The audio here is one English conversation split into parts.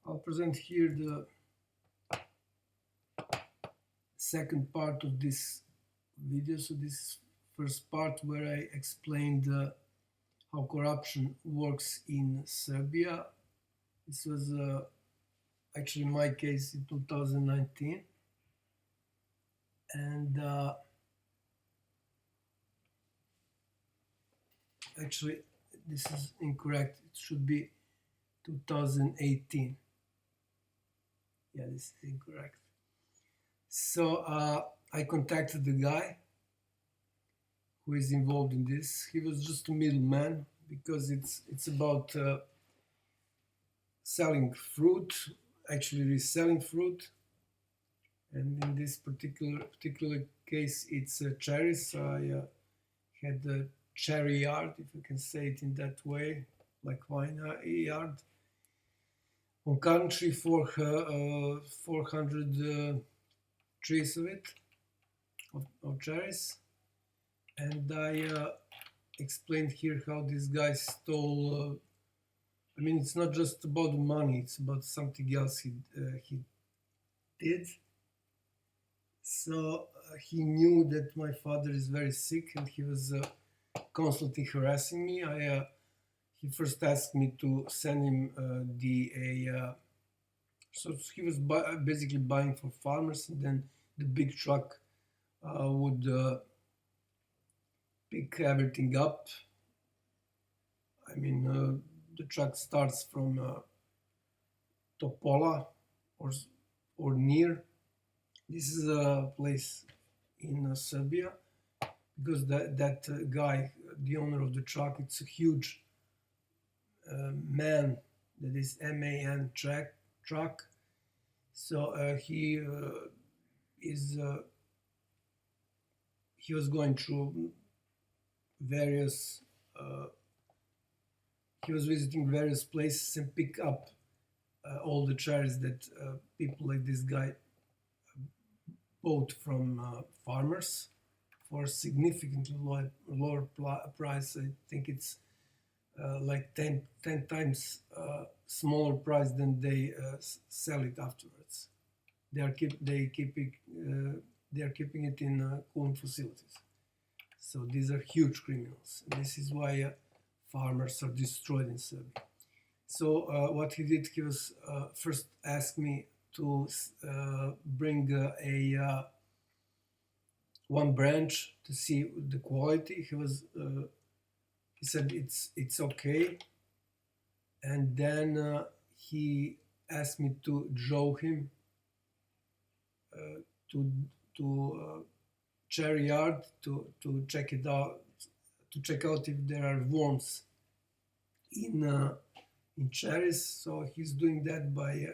I'll present here the second part of this video. So this first part where I explained how corruption works in Serbia. This was actually my case in 2019, and actually this is incorrect. It should be 2018. Yeah, this is incorrect. So I contacted the guy who is involved in this. He was just a middleman because it's about selling fruit, actually reselling fruit, and in this particular case, it's cherries. So I had a cherry yard, if you can say it in that way, like wine yard. On country for 400 trees of it, of cherries, and I explained here how this guy stole. I mean, it's not just about the money; it's about something else he did. So he knew that my father is very sick, and he was constantly harassing me. He first asked me to send him so he was basically buying for farmers, and then the big truck would pick everything up. I mean, the truck starts from Topola or near. This is a place in Serbia, because that guy, the owner of the truck, it's a huge man, that is MAN truck. So he was going through various. He was visiting various places and pick up all the cherries that people like this guy bought from farmers for significantly lower price. I think it's like 10 times smaller price than they sell it afterwards. They are keeping it in cooling facilities. So these are huge criminals. This is why farmers are destroyed in Serbia. So what he did, he was first asked me to bring one branch to see the quality. He said it's okay, and then he asked me to draw him to cherry yard to check it out, to check out if there are worms in cherries. So he was doing that by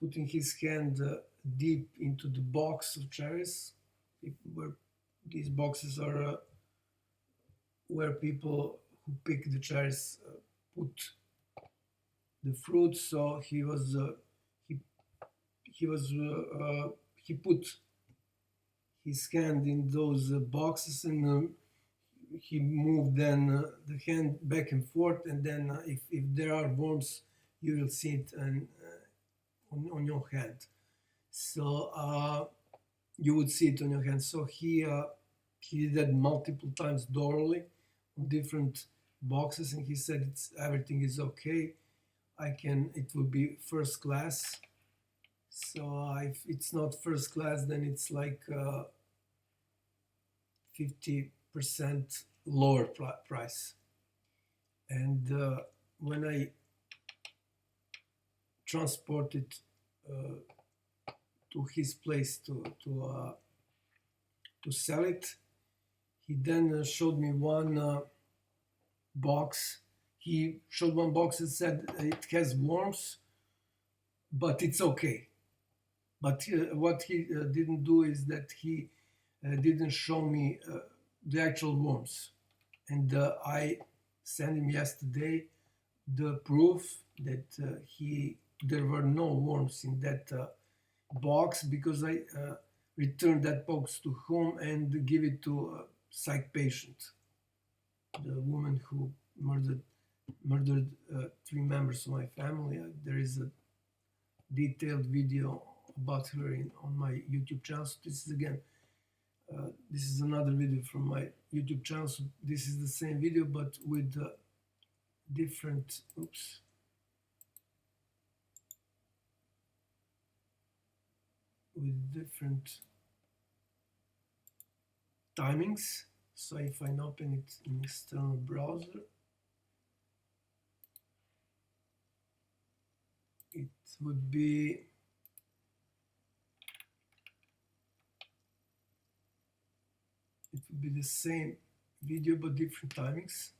putting his hand deep into the box of cherries, where these boxes are where people who pick the cherries put the fruit. So he put his hand in those boxes, and he moved then the hand back and forth, and then if there are worms, you will see it on your hand. So you would see it on your hand. So he did that multiple times thoroughly on different boxes, and he said everything is okay. It will be first class. So if it's not first class, then it's like 50% lower price. And when I transported to his place to sell it, he then showed me one box. He showed one box and said it has worms, but it's okay. But what he didn't do is that he didn't show me the actual worms. And I sent him yesterday the proof that there were no worms in that box, because I returned that box to home and give it to a psych patient, the woman who murdered murdered three members of my family. There is a detailed video about her on my YouTube channel. So this is again, this is another video from my YouTube channel. So this is the same video, but with different, with different timings. So if I open it in external browser, it would be the same video but different timings.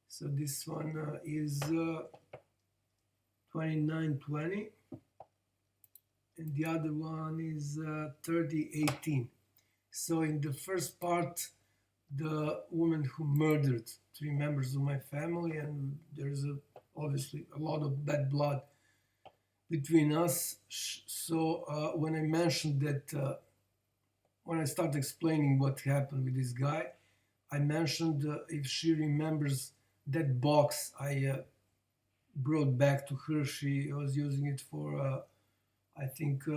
So this one is 2920 and the other one is 3018. So in the first part, the woman who murdered three members of my family, and there's obviously a lot of bad blood between us. So when I mentioned that, when I started explaining what happened with this guy, I mentioned if she remembers that box I brought back to her. She was using it for, I think,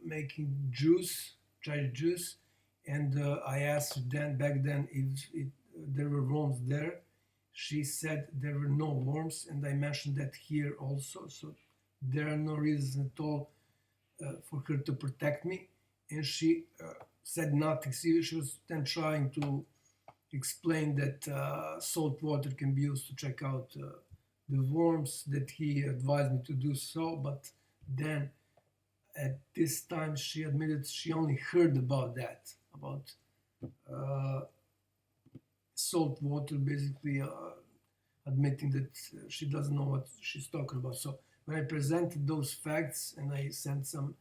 making juice, cherry juice. And I asked her back then if there were worms there. She said there were no worms, and I mentioned that here also. So there are no reasons at all for her to protect me. And she said nothing. She was then trying to explain that salt water can be used to check out the worms, that he advised me to do so. But then at this time she admitted she only heard about that, about salt water, basically admitting that she doesn't know what she's talking about. So when I presented those facts and I sent some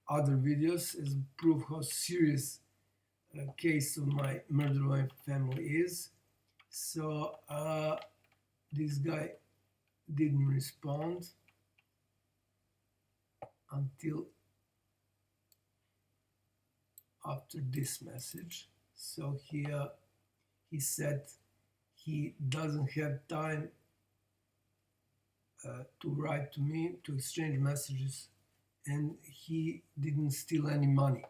other videos as proof how serious case of my murder of my family is, so this guy didn't respond until after this message. So he said he doesn't have time to write to me, to exchange messages, and he didn't steal any money,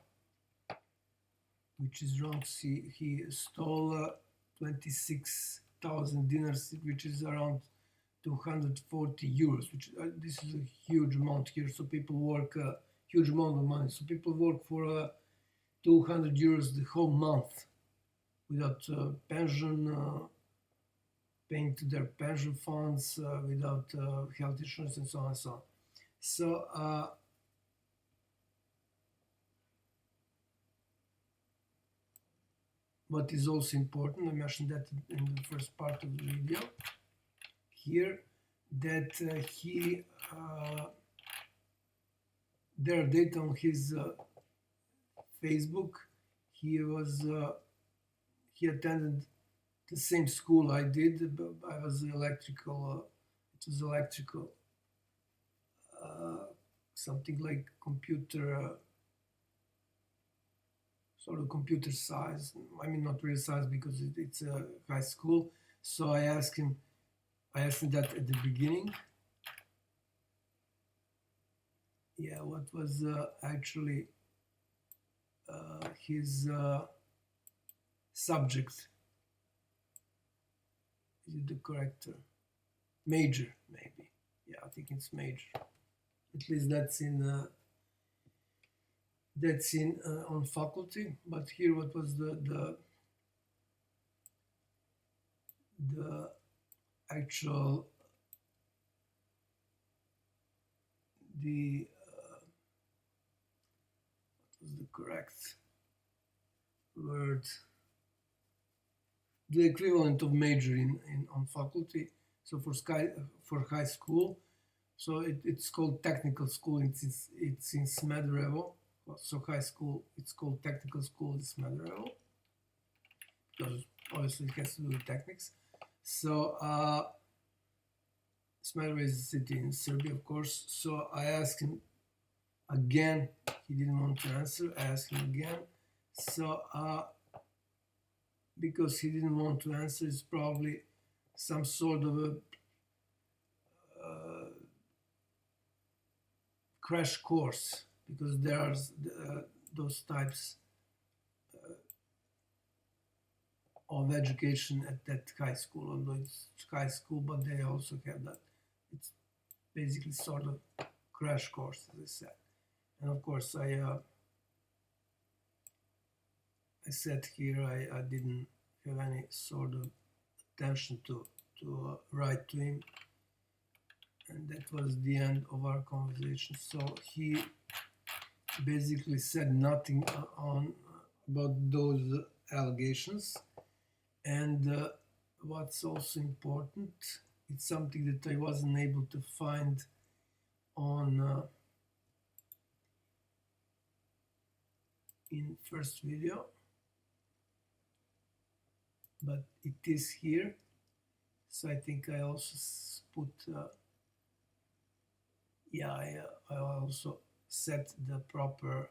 which is wrong. See, he stole 26,000 dinars, which is around 240 euros, which this is a huge amount here. So people work a huge amount of money. So people work for 200 euros the whole month without pension, paying to their pension funds, without health insurance, and so on and so on. So what is also important, I mentioned that in the first part of the video here, that there are data on his Facebook. He attended the same school I did. I was electrical, it was electrical, something like computer, sort of computer science. I mean, not really science because it's a high school. So I asked him that at the beginning. Yeah, what was actually his subject? Is it the correct major? Maybe. Yeah, I think it's major. At least that's in on faculty. But here, what was the actual what was the correct word? The equivalent of major on faculty. So for high school, so it's called technical school. It's in Smederevo. So high school, it's called technical school in Smederevo because obviously it has to do with techniques. So Smederevo is a city in Serbia, of course. So I asked him again. He didn't want to answer. I asked him again. So because he didn't want to answer, it's probably some sort of a uh, crash course, because there are those types of education at that high school, although it's high school, but they also have that. It's basically sort of crash course, as I said. And of course, I said here I didn't have any sort of attention to write to him, and that was the end of our conversation. So he basically said nothing on about those allegations. And what's also important, it's something that I wasn't able to find on in first video, but it is here. So I think I also put I also set the proper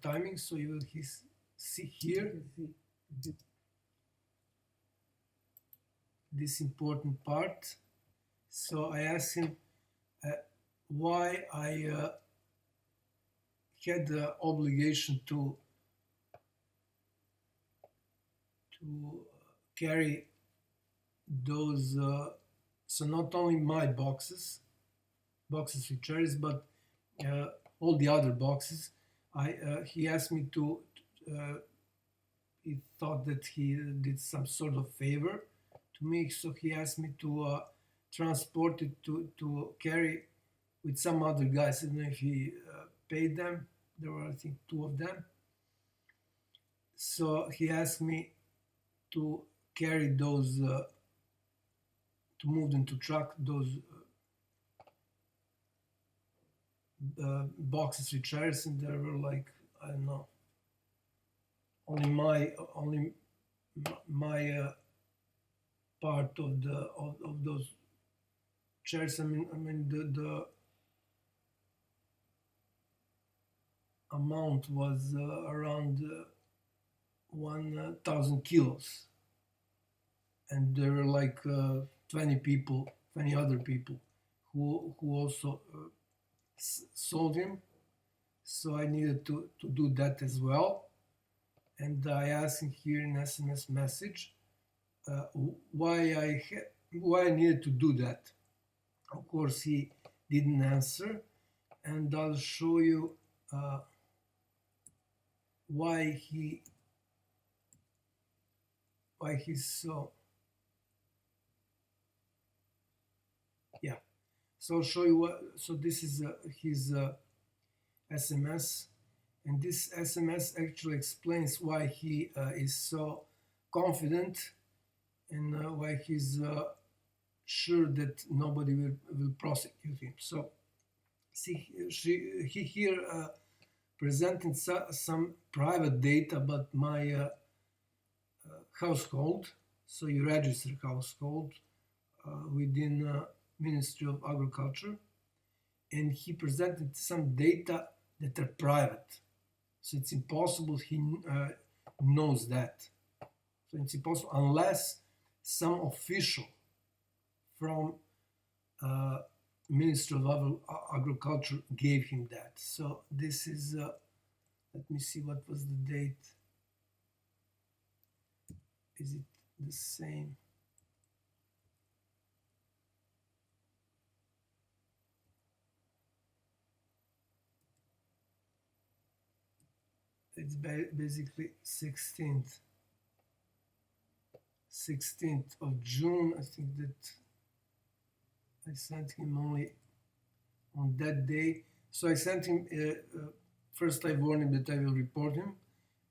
timing, so you will see here this important part. So I asked him why I had the obligation to carry those, so not only my boxes with cherries, but all the other boxes. He asked me to, he thought that he did some sort of favor to me, so he asked me to transport it, to carry with some other guys. I don't know if he paid them. There were, I think, 2 of them. So he asked me to carry those, to move them to truck, those boxes with chairs, and there were like, I don't know, only my part of the of those chairs. I mean the amount was around 1,000 kilos, and there were like 20 other people who also sold him. So I needed to do that as well, and I asked him here in SMS message why I needed to do that. Of course, he didn't answer, and I'll show you why he's so, yeah. So I'll show you what. So this is his SMS, and this SMS actually explains why he is so confident, and why he's sure that nobody will prosecute him. So see, he here presented some private data about my household. So you register household within Ministry of Agriculture, and he presented some data that are private. So it's impossible he knows that. So it's impossible unless some official from Ministry of Agriculture gave him that. So this is, let me see, what was the date? Is it the same? It's basically 16th of June. I think that I sent him only on that day. So I sent him, first I warned him that I will report him,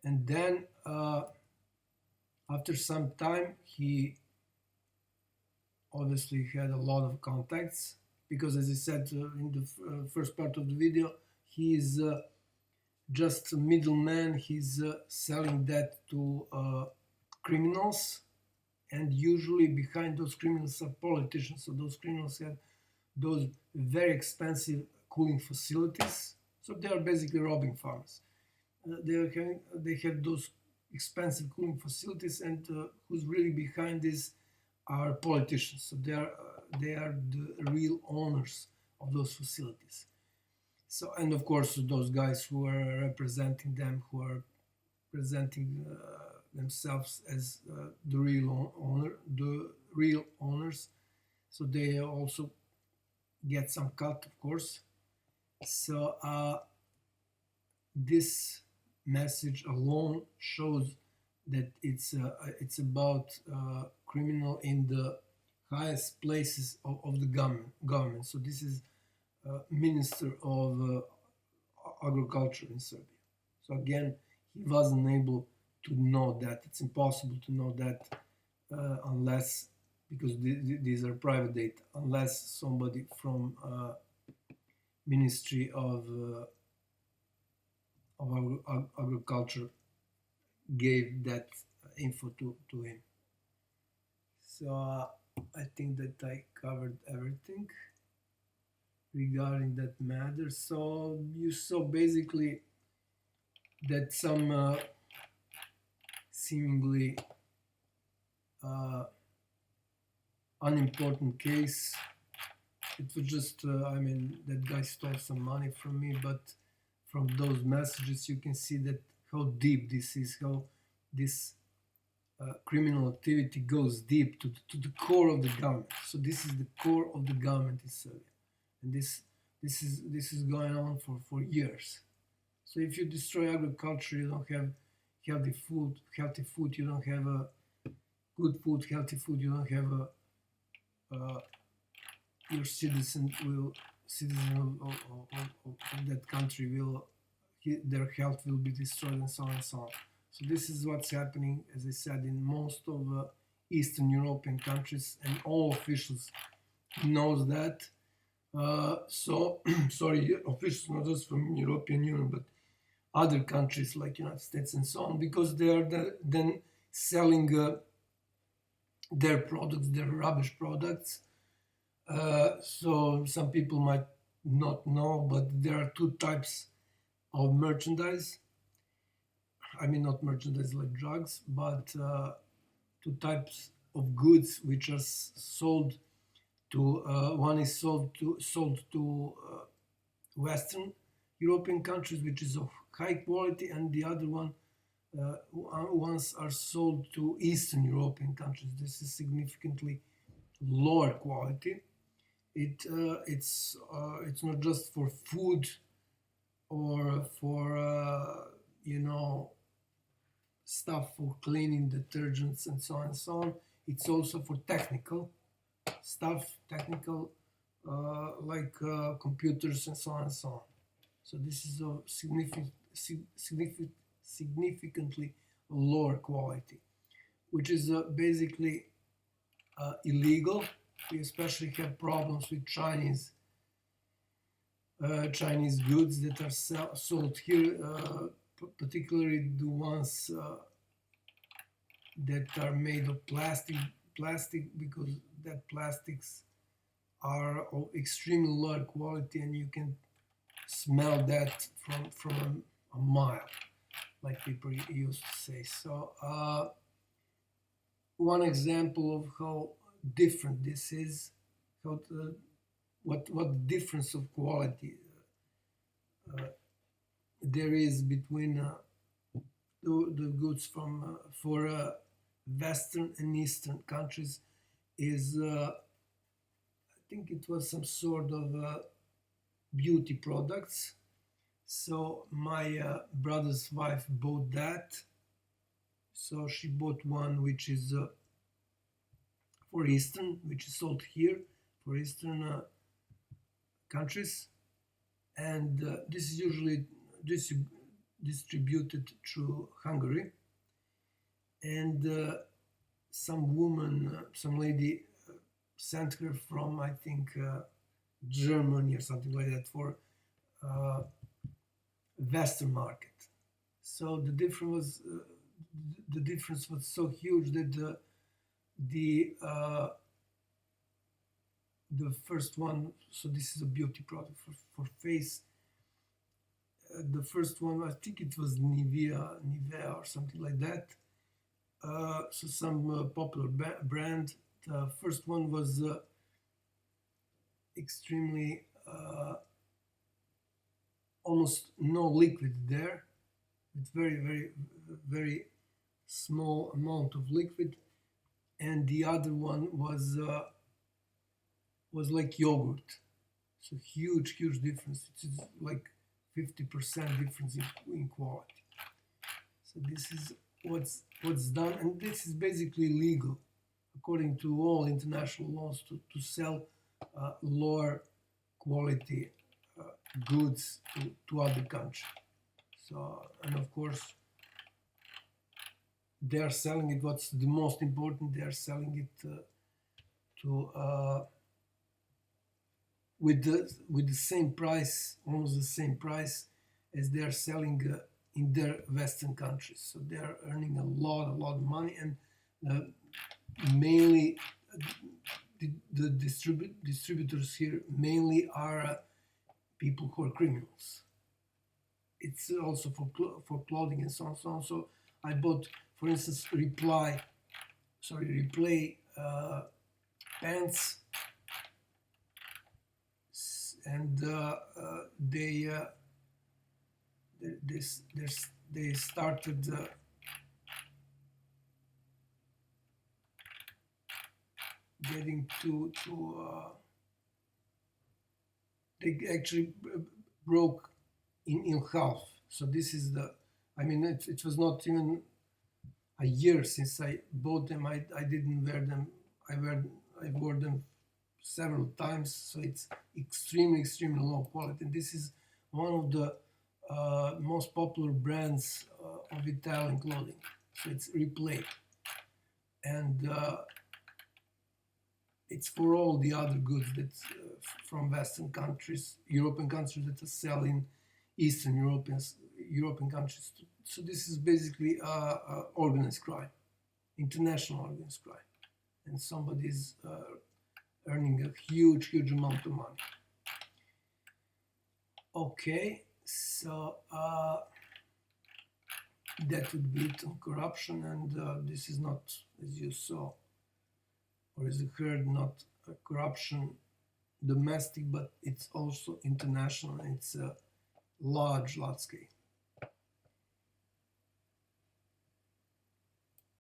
and then after some time he obviously had a lot of contacts, because as I said in the first part of the video, he is just a middleman. He's selling that to criminals, and usually behind those criminals are politicians. So those criminals have those very expensive cooling facilities. So they are basically robbing farmers. They have those expensive cooling facilities, and who's really behind this are politicians. So they are the real owners of those facilities. So, and of course, those guys who are representing them, who are presenting themselves as the real owners. So they also get some cut, of course. So this message alone shows that it's about criminal in the highest places of the government. So this is Minister of Agriculture in Serbia. So again, he wasn't able to know that. It's impossible to know that unless, because these are private data, unless somebody from Ministry of Agriculture gave that info to him. So I think that I covered everything regarding that matter. So you saw basically that some seemingly unimportant case. It was just, I mean, that guy stole some money from me, but from those messages you can see that how deep this is, how this criminal activity goes deep to the core of the government. So this is the core of the government in Serbia, and this is going on for years. So if you destroy agriculture, you don't have healthy food. You don't have a good food, healthy food. You don't have your citizen of that country will, their health will be destroyed, and so on and so on. So this is what's happening, as I said, in most of Eastern European countries, and all officials knows that. So sorry, officials not just from European Union, but other countries like United States and so on, because they are then selling their products, their rubbish products. So some people might not know, but there are two types of merchandise. I mean, not merchandise like drugs, but two types of goods which are sold to. One is sold to Western European countries, which is of high quality, and the other ones are sold to Eastern European countries. This is significantly lower quality. It's not just for food or for stuff for cleaning, detergents, and so on and so on. It's also for technical stuff, like computers and so on and so on. So this is a significantly lower quality, which is basically illegal. We especially have problems with Chinese goods that are sold here, particularly the ones that are made of plastic, because that plastics are of extremely low quality, and you can smell that from a mile, like people used to say. So one example of how different this is, what difference of quality there is between the goods from for Western and Eastern countries is, I think it was some sort of beauty products. So my brother's wife bought that. So she bought one which is for Eastern, which is sold here for Eastern countries, and this is usually distributed through Hungary. And some lady sent her from, I think, Germany or something like that, for Western market. So the difference was so huge that the first one, so this is a beauty product for face. the first one, I think it was Nivea or something like that. So some popular brand. The first one was extremely almost no liquid there. It's very small amount of liquid, and the other one was like yogurt. So huge difference. It's like 50% difference in quality. So this is what's done, and this is basically legal according to all international laws to sell lower quality goods to other countries. So, and of course, they are selling it. What's the most important? They are selling it to with the same price, almost the same price as they are selling in their Western countries. So they are earning a lot of money, and mainly the distributors here mainly are people who are criminals. It's also for clothing and so on, so on. So I bought, for instance, Replay pants, and they started getting to they actually broke in half. So this is the, I mean, it was not even a year since I bought them. I didn't wear them. I wore them several times. So it's extremely low quality. And this is one of the most popular brands of Italian clothing. So it's Replay, and it's for all the other goods that from Western countries, European countries that are selling Eastern European countries. So this is basically organized crime, international organized crime, and somebody's earning a huge amount of money. Okay, so that would be it on corruption, and this is not, as you saw or as you heard, not a corruption domestic, but it's also international, and it's a large scale.